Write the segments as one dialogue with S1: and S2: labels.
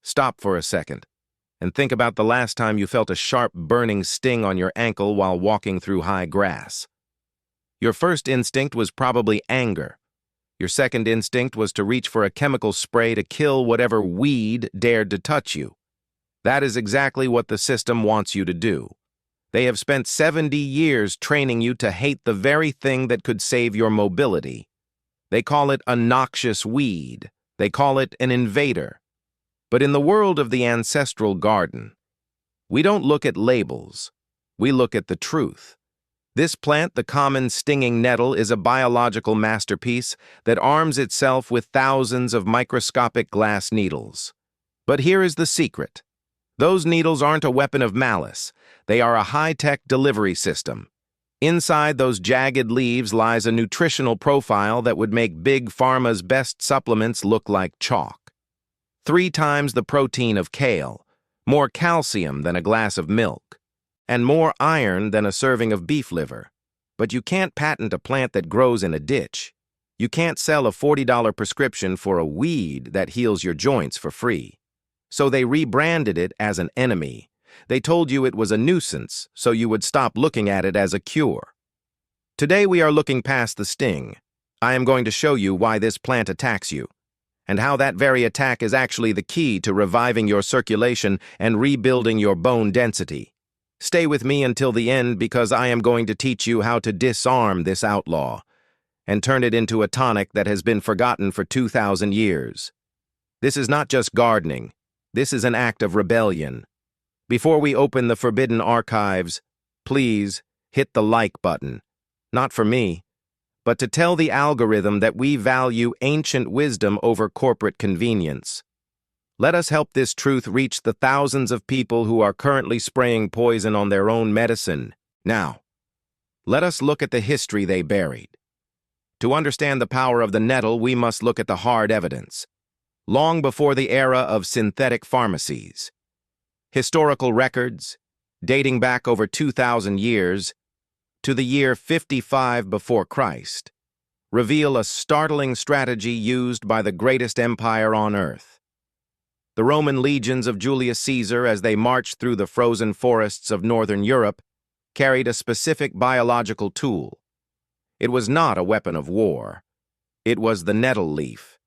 S1: Stop for a second and think about the last time you felt a sharp, burning sting on your ankle while walking through high grass. Your first instinct was probably anger. Your second instinct was to reach for a chemical spray to kill whatever weed dared to touch you. That is exactly what the system wants you to do. They have spent 70 years training you to hate the very thing that could save your mobility. They call it a noxious weed. They call it an invader. But in the world of the ancestral garden, we don't look at labels. We look at the truth. This plant, the common stinging nettle, is a biological masterpiece that arms itself with thousands of microscopic glass needles. But here is the secret. Those needles aren't a weapon of malice. They are a high-tech delivery system. Inside those jagged leaves lies a nutritional profile that would make Big Pharma's best supplements look like chalk. 3 times the protein of kale, more calcium than a glass of milk, and more iron than a serving of beef liver. But you can't patent a plant that grows in a ditch. You can't sell a $40 prescription for a weed that heals your joints for free. So they rebranded it as an enemy. They told you it was a nuisance, so you would stop looking at it as a cure. Today we are looking past the sting. I am going to show you why this plant attacks you, and how that very attack is actually the key to reviving your circulation and rebuilding your bone density. Stay with me until the end because I am going to teach you how to disarm this outlaw and turn it into a tonic that has been forgotten for 2,000 years. This is not just gardening. This is an act of rebellion. Before we open the forbidden archives, please hit the like button. Not for me, but to tell the algorithm that we value ancient wisdom over corporate convenience. Let us help this truth reach the thousands of people who are currently spraying poison on their own medicine. Now, let us look at the history they buried. To understand the power of the nettle, we must look at the hard evidence. Long before the era of synthetic pharmacies, historical records, dating back over 2,000 years, to the year 55 before Christ, reveal a startling strategy used by the greatest empire on earth. The Roman legions of Julius Caesar, as they marched through the frozen forests of northern Europe, carried a specific biological tool. It was not a weapon of war. It was the nettle leaf.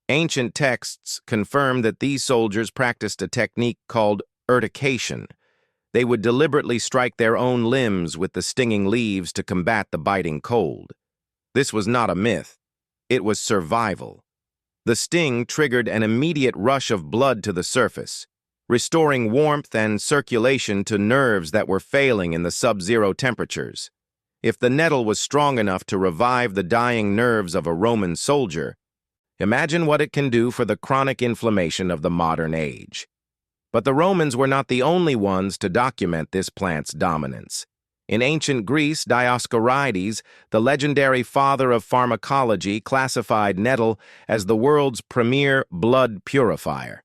S1: Ancient texts confirm that these soldiers practiced a technique called urtication. They would deliberately strike their own limbs with the stinging leaves to combat the biting cold. This was not a myth. It was survival. The sting triggered an immediate rush of blood to the surface, restoring warmth and circulation to nerves that were failing in the sub-zero temperatures. If the nettle was strong enough to revive the dying nerves of a Roman soldier, imagine what it can do for the chronic inflammation of the modern age. But the Romans were not the only ones to document this plant's dominance. In ancient Greece, Dioscorides, the legendary father of pharmacology, classified nettle as the world's premier blood purifier.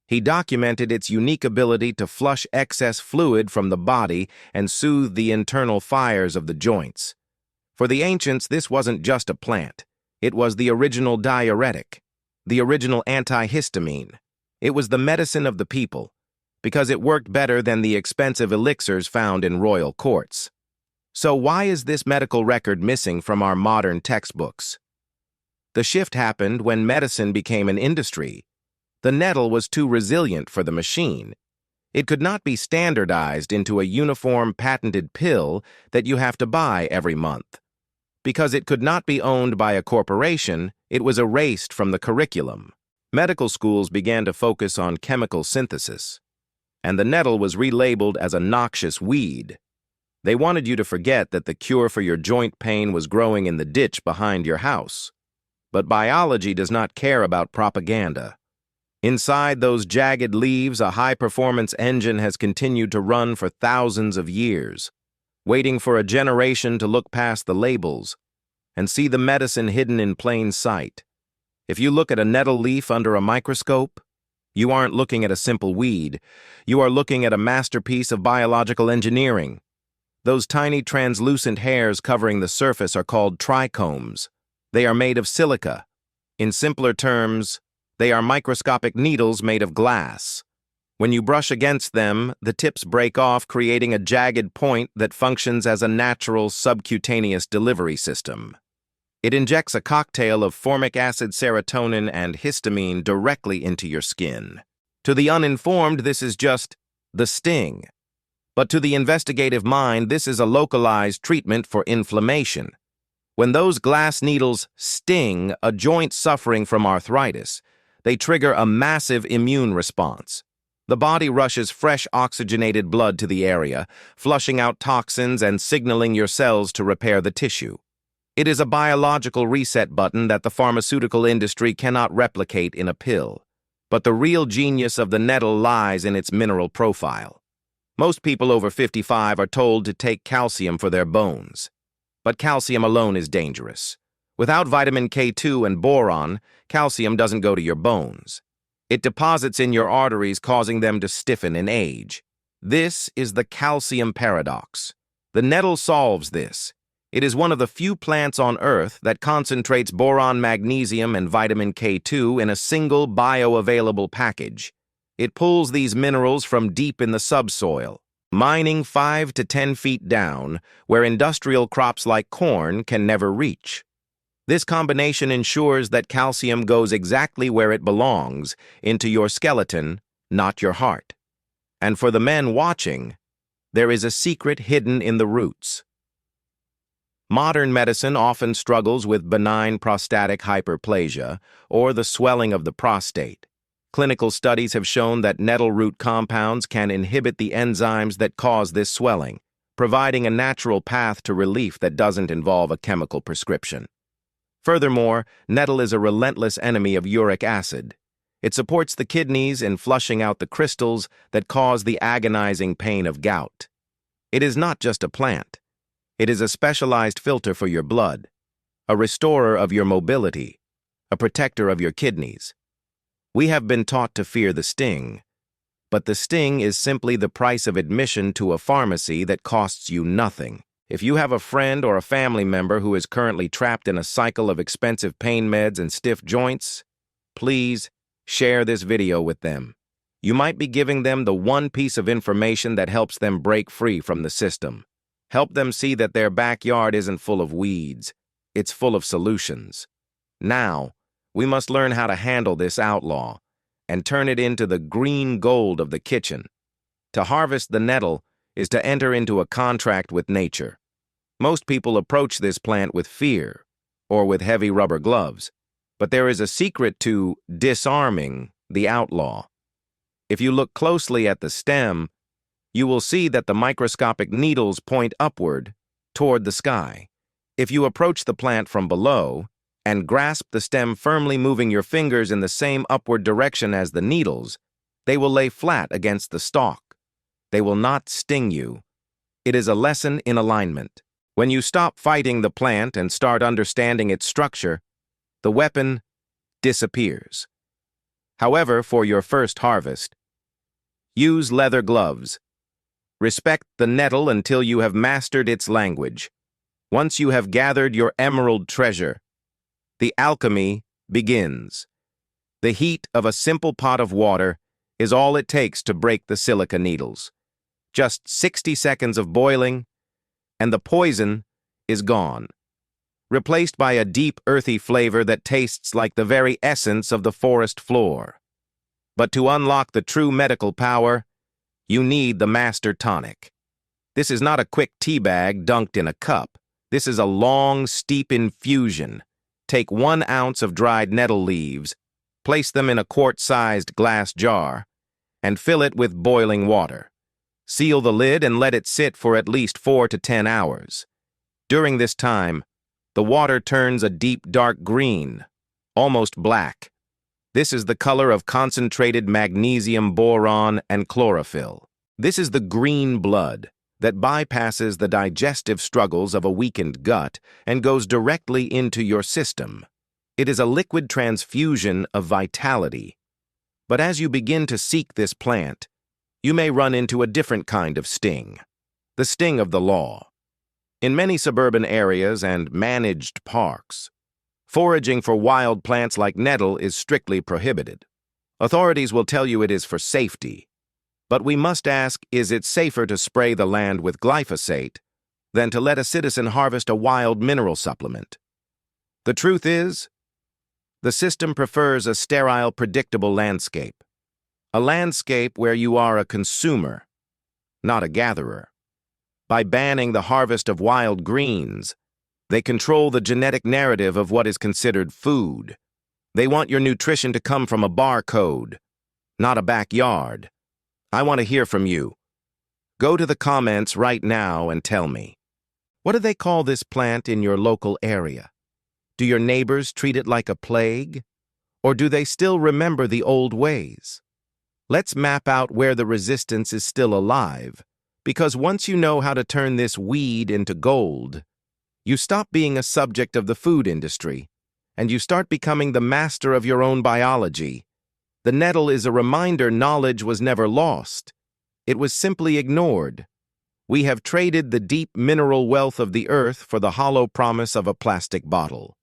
S1: He documented its unique ability to flush excess fluid from the body and soothe the internal fires of the joints. For the ancients, this wasn't just a plant. It was the original diuretic, the original antihistamine. It was the medicine of the people, because it worked better than the expensive elixirs found in royal courts. So why is this medical record missing from our modern textbooks? The shift happened when medicine became an industry. The nettle was too resilient for the machine. It could not be standardized into a uniform patented pill that you have to buy every month. Because it could not be owned by a corporation, it was erased from the curriculum. Medical schools began to focus on chemical synthesis, and the nettle was relabeled as a noxious weed. They wanted you to forget that the cure for your joint pain was growing in the ditch behind your house. But biology does not care about propaganda. Inside those jagged leaves, a high-performance engine has continued to run for thousands of years, waiting for a generation to look past the labels and see the medicine hidden in plain sight. If you look at a nettle leaf under a microscope, you aren't looking at a simple weed. You are looking at a masterpiece of biological engineering. Those tiny translucent hairs covering the surface are called trichomes. They are made of silica. In simpler terms, They are microscopic needles made of glass. When you brush against them, the tips break off, creating a jagged point that functions as a natural subcutaneous delivery system. It injects a cocktail of formic acid, serotonin, and histamine directly into your skin. To the uninformed, this is just the sting. But to the investigative mind, this is a localized treatment for inflammation. When those glass needles sting a joint suffering from arthritis, they trigger a massive immune response. The body rushes fresh oxygenated blood to the area, flushing out toxins and signaling your cells to repair the tissue. It is a biological reset button that the pharmaceutical industry cannot replicate in a pill. But the real genius of the nettle lies in its mineral profile. Most people over 55 are told to take calcium for their bones. But calcium alone is dangerous. Without vitamin K2 and boron, calcium doesn't go to your bones. It deposits in your arteries, causing them to stiffen in age. This is the calcium paradox. The nettle solves this. It is one of the few plants on Earth that concentrates boron, magnesium, and vitamin K2 in a single bioavailable package. It pulls these minerals from deep in the subsoil, mining 5 to 10 feet down, where industrial crops like corn can never reach. This combination ensures that calcium goes exactly where it belongs, into your skeleton, not your heart. And for the men watching, there is a secret hidden in the roots. Modern medicine often struggles with benign prostatic hyperplasia or the swelling of the prostate. Clinical studies have shown that nettle root compounds can inhibit the enzymes that cause this swelling, providing a natural path to relief that doesn't involve a chemical prescription. Furthermore, nettle is a relentless enemy of uric acid. It supports the kidneys in flushing out the crystals that cause the agonizing pain of gout. It is not just a plant. It is a specialized filter for your blood, a restorer of your mobility, a protector of your kidneys. We have been taught to fear the sting, but the sting is simply the price of admission to a pharmacy that costs you nothing. If you have a friend or a family member who is currently trapped in a cycle of expensive pain meds and stiff joints, please share this video with them. You might be giving them the one piece of information that helps them break free from the system. Help them see that their backyard isn't full of weeds. It's full of solutions. Now, we must learn how to handle this outlaw and turn it into the green gold of the kitchen. To harvest the nettle is to enter into a contract with nature. Most people approach this plant with fear or with heavy rubber gloves, but there is a secret to disarming the outlaw. If you look closely at the stem, you will see that the microscopic needles point upward toward the sky. If you approach the plant from below and grasp the stem firmly, moving your fingers in the same upward direction as the needles, they will lay flat against the stalk. They will not sting you. It is a lesson in alignment. When you stop fighting the plant and start understanding its structure, the weapon disappears. However, for your first harvest, use leather gloves. Respect the nettle until you have mastered its language. Once you have gathered your emerald treasure, the alchemy begins. The heat of a simple pot of water is all it takes to break the silica needles. Just 60 seconds of boiling, and the poison is gone, replaced by a deep, earthy flavor that tastes like the very essence of the forest floor. But to unlock the true medical power, you need the master tonic. This is not a quick tea bag dunked in a cup. This is a long, steep infusion. Take 1 ounce of dried nettle leaves, place them in a quart-sized glass jar, and fill it with boiling water. Seal the lid and let it sit for at least 4 to 10 hours. During this time, the water turns a deep dark green, almost black. This is the color of concentrated magnesium, boron, and chlorophyll. This is the green blood that bypasses the digestive struggles of a weakened gut and goes directly into your system. It is a liquid transfusion of vitality. But as you begin to seek this plant, you may run into a different kind of sting, the sting of the law. In many suburban areas and managed parks, Foraging for wild plants like nettle is strictly prohibited. Authorities will tell you it is for safety. But we must ask, is it safer to spray the land with glyphosate than to let a citizen harvest a wild mineral supplement? The truth is, the system prefers a sterile, predictable landscape. A landscape where you are a consumer, not a gatherer. By banning the harvest of wild greens, they control the genetic narrative of what is considered food. They want your nutrition to come from a barcode, not a backyard. I want to hear from you. Go to the comments right now and tell me. What do they call this plant in your local area? Do your neighbors treat it like a plague? Or do they still remember the old ways? Let's map out where the resistance is still alive, because once you know how to turn this weed into gold, you stop being a subject of the food industry, and you start becoming the master of your own biology. The nettle is a reminder knowledge was never lost. It was simply ignored. We have traded the deep mineral wealth of the earth for the hollow promise of a plastic bottle.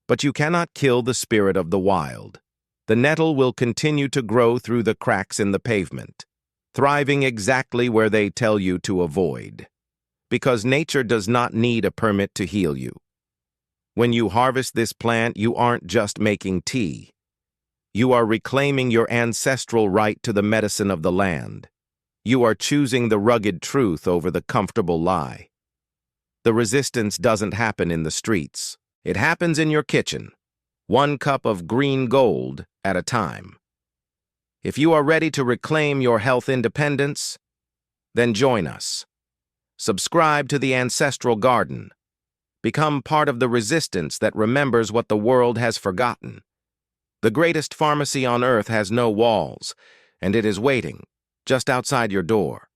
S1: But you cannot kill the spirit of the wild. The nettle will continue to grow through the cracks in the pavement, thriving exactly where they tell you to avoid. Because nature does not need a permit to heal you. When you harvest this plant, you aren't just making tea. You are reclaiming your ancestral right to the medicine of the land. You are choosing the rugged truth over the comfortable lie. The resistance doesn't happen in the streets. It happens in your kitchen, one cup of green gold at a time. If you are ready to reclaim your health independence, then join us. Subscribe to the Ancestral Garden. Become part of the resistance that remembers what the world has forgotten. The greatest pharmacy on earth has no walls, and it is waiting just outside your door.